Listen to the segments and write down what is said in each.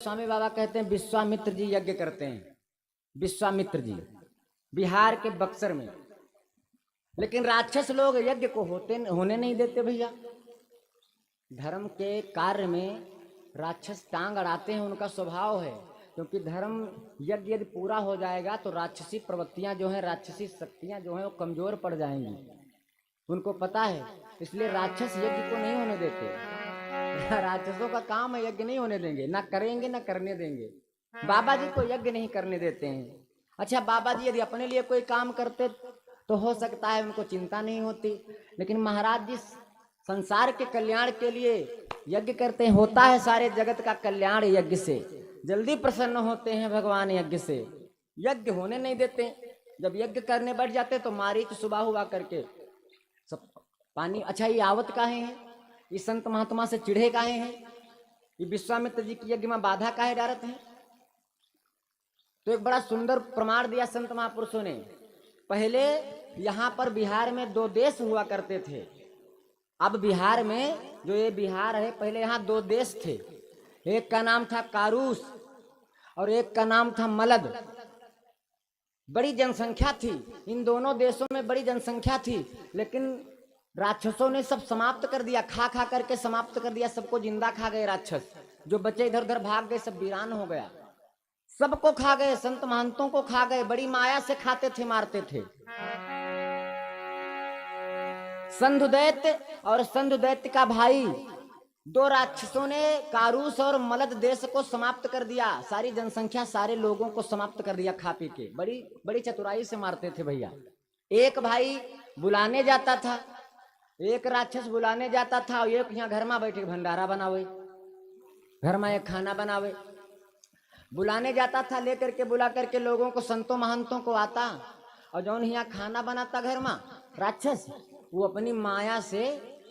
स्वामी बाबा कहते हैं विश्वामित्र जी यज्ञ करते हैं, विश्वामित्र जी बिहार के बक्सर में। लेकिन राक्षस लोग यज्ञ को होने नहीं देते भैया। धर्म के कार्य में राक्षस टांग अड़ाते हैं, उनका स्वभाव है। क्योंकि धर्म यज्ञ यदि पूरा हो जाएगा तो राक्षसी प्रवृत्तियां जो हैं, राक्षसी शक्तियां जो हैं वो कमजोर पड़ जाएंगी, उनको पता है। इसलिए राक्षस यज्ञ को नहीं होने देते। राक्षसों का काम है यज्ञ नहीं होने देंगे, ना करेंगे ना करने देंगे। बाबा जी को यज्ञ नहीं करने देते हैं। अच्छा, बाबा जी यदि अपने लिए कोई काम करते तो हो सकता है उनको चिंता नहीं होती, लेकिन महाराज जी संसार के कल्याण के लिए यज्ञ करते हैं। होता है सारे जगत का कल्याण यज्ञ से, जल्दी प्रसन्न होते हैं भगवान यज्ञ से। यज्ञ होने नहीं देते। जब यज्ञ करने बैठ जाते तो मारीच सुबह हुआ करके सब पानी। अच्छा, ये आवत काहे है? ये संत महात्मा से चिढ़े काहे हैं? ये विश्वामित्र जी की यज्ञ में बाधा काहे डालते हैं? तो एक बड़ा सुंदर प्रमाण दिया संत महापुरुषों ने। पहले यहाँ पर बिहार में 2 देश हुआ करते थे। अब बिहार में जो ये बिहार है, पहले यहाँ 2 देश थे। एक का नाम था कारूस और एक का नाम था मलद। बड़ी जनसंख्या थी, इन दोनों देशों में बड़ी जनसंख्या थी। लेकिन राक्षसों ने सब समाप्त कर दिया, खा खा करके समाप्त कर दिया। सबको जिंदा खा गए राक्षस। जो बच्चे इधर उधर भाग गए सब वीरान हो गया। सबको खा गए, संत महंतों को खा गए। बड़ी माया से खाते थे, मारते थे। संधुदैत्य और संधुदैत्य का भाई 2 राक्षसों ने कारूस और मलद देश को समाप्त कर दिया। सारी जनसंख्या, सारे लोगों को समाप्त कर दिया खा पी के। बड़ी बड़ी चतुराई से मारते थे भैया। एक भाई बुलाने जाता था, एक राक्षस बुलाने जाता था और एक यहाँ घर में बैठे भंडारा बनावे, घर में एक खाना बनावे। बुलाने जाता था, लेकर के बुला करके लोगों को, संतों महंतों को आता, और जौन यहाँ खाना बनाता घर में राक्षस, वो अपनी माया से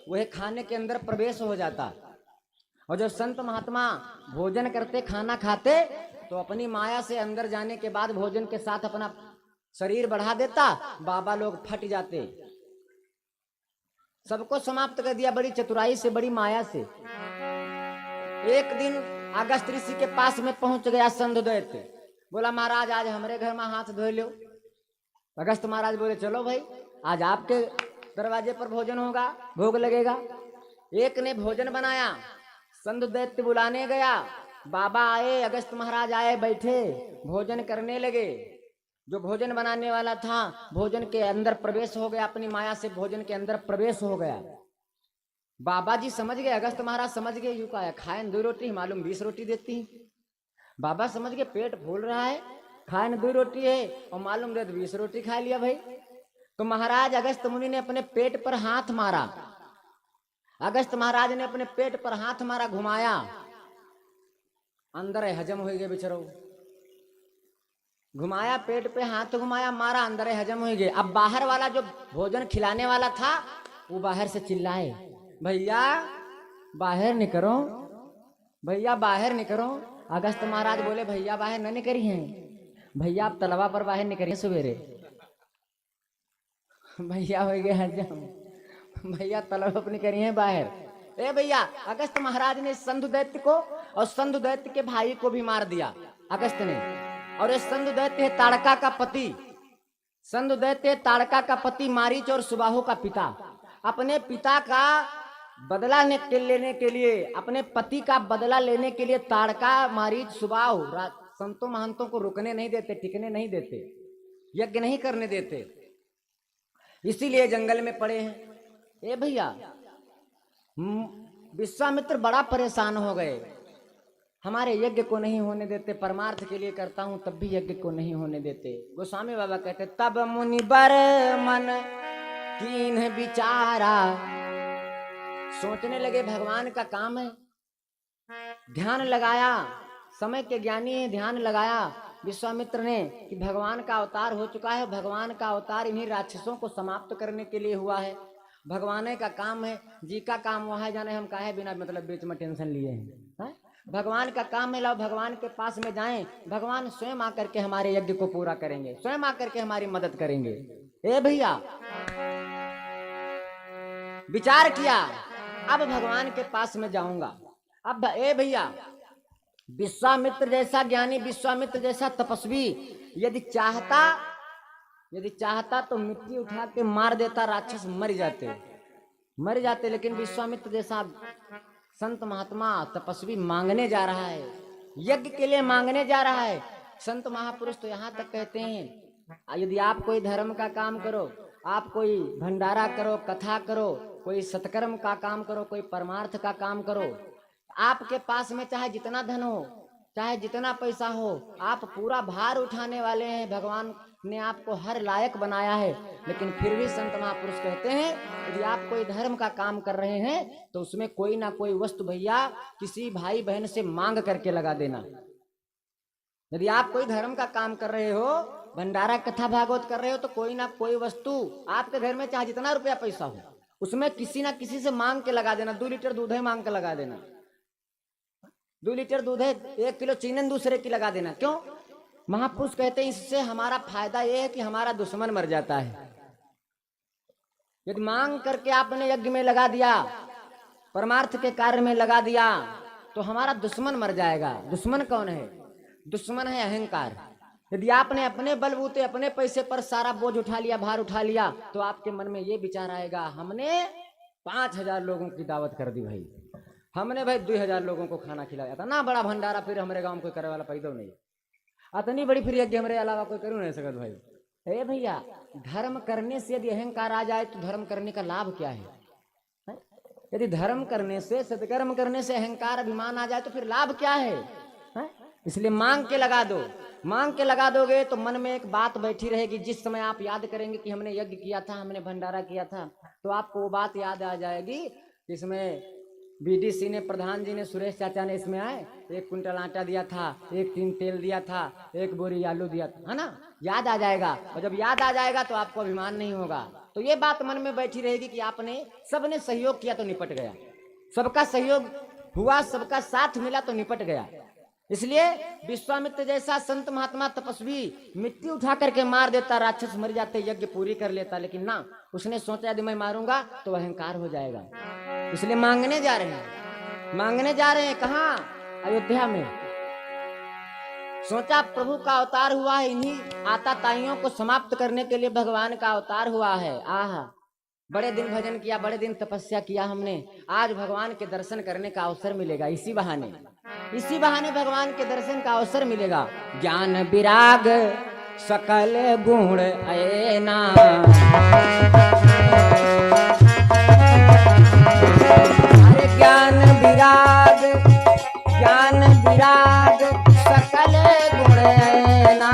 वह खाने के अंदर प्रवेश हो जाता। और जब संत महात्मा भोजन करते, खाना खाते, तो अपनी माया से अंदर जाने के बाद भोजन के साथ अपना शरीर बढ़ा देता। बाबा लोग फट जाते, सबको समाप्त कर दिया बड़ी चतुराई से, बड़ी माया से। एक दिन अगस्त ऋषि के पास में पहुंच गया संधुदैत्य। बोला, महाराज आज हमारे घर में हाथ धो लो। अगस्त महाराज बोले, चलो भाई, आज आपके दरवाजे पर भोजन होगा, भोग लगेगा। एक ने भोजन बनाया, संधुदैत्य बुलाने गया। बाबा आए, अगस्त महाराज आए, बैठे, भोजन करने लगे। जो भोजन बनाने वाला था भोजन के अंदर प्रवेश हो गया, अपनी माया से भोजन के अंदर प्रवेश हो गया। बाबा जी समझ गए, अगस्त महाराज समझ गए, यू का खाए 2 रोटी, मालूम 20 रोटी देती। बाबा समझ गए पेट फूल रहा है, खाए 2 रोटी है और मालूम दे 20 रोटी खा लिया भाई। तो महाराज अगस्त मुनि ने अपने पेट पर हाथ मारा। अगस्त महाराज ने अपने पेट पर हाथ मारा, घुमाया, अंदर हजम हो गए बेचारो। घुमाया, पेट पे हाथ घुमाया, मारा, अंदर हजम हो गए। अब बाहर वाला जो भोजन खिलाने वाला था वो बाहर से चिल्लाए, भैया बाहर निकलो, भैया बाहर निकलो। अगस्त महाराज बोले, भैया बाहर न निकली हैं, भैया आप तलवा पर बाहर निकलिए सवेरे। भैया हो गए हजम, भैया तलवा पर निकली हैं बाहर। ए भैया, अगस्त महाराज ने संधुदैत्य को और संधुदैत्य के भाई को भी मार दिया अगस्त ने। और ये संधुदैत्य है ताड़का का पति, संधुदैत्य ताड़का का पति, मारीच और सुबाहु का पिता। अपने पिता का बदला लेने के लिए, अपने पति का बदला लेने के लिए ताड़का, मारीच, सुबाहु संतों महंतों को रुकने नहीं देते, टिकने नहीं देते, यज्ञ नहीं करने देते, इसीलिए जंगल में पड़े हैं। ए भैया, विश्वामित्र बड़ा परेशान हो गए, हमारे यज्ञ को नहीं होने देते, परमार्थ के लिए करता हूं तब भी यज्ञ को नहीं होने देते। गोस्वामी बाबा कहते, तब मुनि बर मन कीन्ह विचारा। सोचने लगे भगवान का काम है, ध्यान लगाया, समय के ज्ञानी है, ध्यान लगाया विश्वामित्र ने कि भगवान का अवतार हो चुका है। भगवान का अवतार इन्हीं राक्षसों को समाप्त करने के लिए हुआ है। भगवान का काम है, जी का काम वहां जाने, हम काहे बिना मतलब बीच में टेंशन लिए हैं। भगवान का काम है, लाओ भगवान के पास में जाएं, भगवान स्वयं आकर के हमारे यज्ञ को पूरा करेंगे, स्वयं आकर के हमारी मदद करेंगे। ए भैया, विचार किया, अब भगवान के पास में जाऊंगा। अब ए भैया, विश्वामित्र जैसा ज्ञानी, विश्वामित्र जैसा तपस्वी यदि चाहता तो मिट्टी उठा के मार देता, राक्षस मर जाते। लेकिन विश्वामित्र जैसा संत महात्मा तपस्वी मांगने जा रहा है, यज्ञ के लिए मांगने जा रहा है। संत महापुरुष तो यहाँ तक कहते हैं यदि आप कोई धर्म का काम करो, आप कोई भंडारा करो, कथा करो, कोई सत्कर्म का काम करो, कोई परमार्थ का काम करो, आपके पास में चाहे जितना धन हो, चाहे जितना पैसा हो, आप पूरा भार उठाने वाले हैं, भगवान ने आपको हर लायक बनाया है। लेकिन फिर भी संत महापुरुष कहते हैं यदि आप कोई धर्म का काम कर रहे हैं तो उसमें कोई ना कोई वस्तु भैया किसी भाई बहन से मांग करके लगा देना। यदि आप कोई धर्म का काम कर रहे हो, भंडारा कथा भागवत कर रहे हो, तो कोई ना कोई वस्तु आपके घर में चाहे जितना रुपया पैसा हो, उसमें किसी ना किसी से मांग के लगा देना। 2 लीटर दूध है, मांग के लगा देना। 2 लीटर दूध है, 1 किलो चीनी दूसरे की लगा देना। क्यों? महापुरुष कहते हैं इससे हमारा फायदा यह है कि हमारा दुश्मन मर जाता है। यदि मांग करके आपने यज्ञ में लगा दिया, परमार्थ के कार्य में लगा दिया, तो हमारा दुश्मन मर जाएगा। दुश्मन कौन है? दुश्मन है अहंकार। यदि आपने अपने बलबूते, अपने पैसे पर सारा बोझ उठा लिया, भार उठा लिया, तो आपके मन में ये विचार आएगा हमने 5000 लोगों की दावत कर दी भाई, हमने भाई 2000 लोगों को खाना खिलाया था ना, बड़ा भंडारा फिर हमारे गांव में कोई करे वाला पैदा नहीं, इतनी बड़ी फिर यज्ञ हमारे अलावा कोई करूँ नहीं सकत भाई। ए भैया, धर्म करने से यदि अहंकार आ जाए तो धर्म करने का लाभ क्या है? यदि धर्म करने से, सत्कर्म करने से अहंकार अभिमान आ जाए तो फिर लाभ क्या है? इसलिए मांग के लगा दो। मांग के लगा दोगे तो मन में एक बात बैठी रहेगी। जिस समय आप याद करेंगे कि हमने यज्ञ किया था, हमने भंडारा किया था, तो आपको वो बात याद आ जाएगी। इसमें बीडीसी ने, प्रधान जी ने, सुरेश चाचा ने इसमें आए 1 कुंटल आटा दिया था, 1 टीन तेल दिया था, 1 बोरी आलू दिया था, है ना? याद आ जाएगा। और जब याद आ जाएगा तो आपको अभिमान नहीं होगा। तो ये बात मन में बैठी रहेगी कि आपने, सबने सहयोग किया तो निपट गया, सबका सहयोग हुआ, सबका साथ मिला तो निपट गया। इसलिए विश्वामित्र जैसा संत महात्मा तपस्वी मिट्टी उठा करके मार देता, राक्षस मर जाते, यज्ञ पूरी कर लेता। लेकिन ना, उसने सोचा यदि मैं मारूंगा तो अहंकार हो जाएगा। इसलिए मांगने जा रहे हैं। कहाँ? अयोध्या में। सोचा प्रभु का अवतार हुआ है, इन्हीं आताताइयों को समाप्त करने के लिए भगवान का अवतार हुआ है। आहा, बड़े दिन भजन किया, बड़े दिन तपस्या किया हमने, आज भगवान के दर्शन करने का अवसर मिलेगा। इसी बहाने भगवान के दर्शन का अवसर मिलेगा। ज्ञान विराग सकल गुण ऐना, अरे ज्ञान विराग सकल गुण ऐना,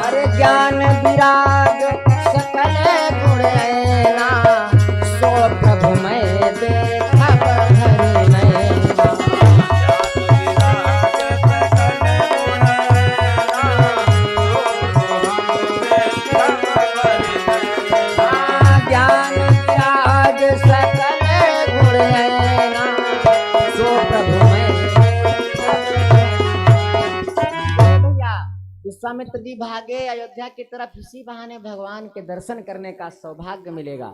अरे ज्ञान विराग सकल गुण ऐना, सो प्रभु मैं देखा बहरी नैना। ज्ञान विराग सकल गुण ऐना, सो प्रभु मैं। विश्वामित्र जी भागे अयोध्या की तरफ, इसी बहाने भगवान के दर्शन करने का सौभाग्य मिलेगा।